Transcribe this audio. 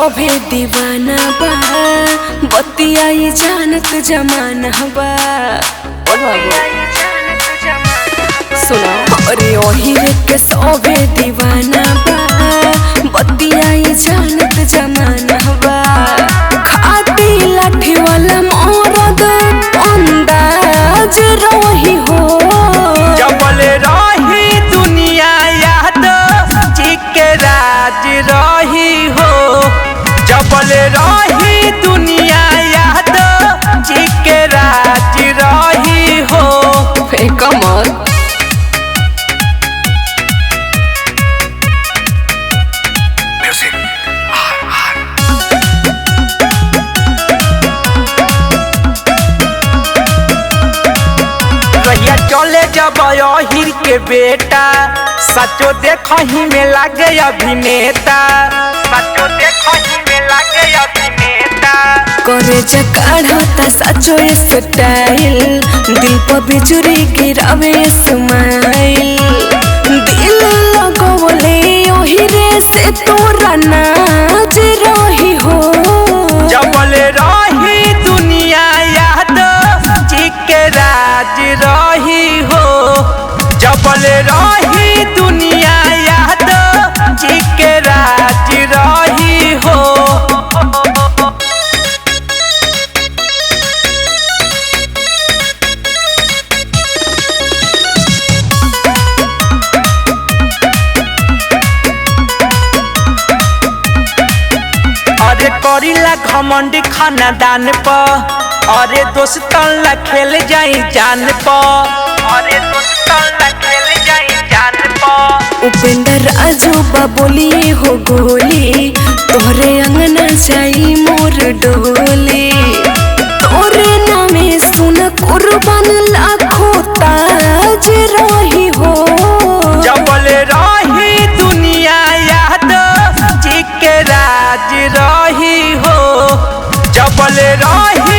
सभे दीवाना बा, बतियाई जानत जमाना बा। सुनो अरे ओही के सभे दीवाना बा, बतियाई जानत जमाना बा। खाती लाठी वाला मोरद अंदाज रही हो, जबल रही दुनिया याद जी के राज रही हो। जबल रही दुनिया याद जी के राज रही हो। कमर चले जब हिर के बेटा, सचो देखही में लागे अभिनेता। सचो देखही में लागे अभिनेता। करे जकाढ़ता सचो स्टाइल, दिल पर बिजुरी गिरावे स्माइल। दिल लगवले ओही रे से तोरा नाज रही हो। जबल रही दुनिया याद जी के राज रही हो। जबल रही दुनिया याद जी के राज रही हो। अरे करीला घमंड खानदान पर, अरे दोस्तन ला खेल जाई जान पर। अरे दोस्तन ला खेल जाई जान पर। उपेंद्र राजू बोलिए हो गोली, तोहरे अंगना जाई मोर डोली। तोरे नामे सुन कुर्बान लाखों ताज रही हो। जबल रही दुनिया याद जी के राज रही हो। जबल रही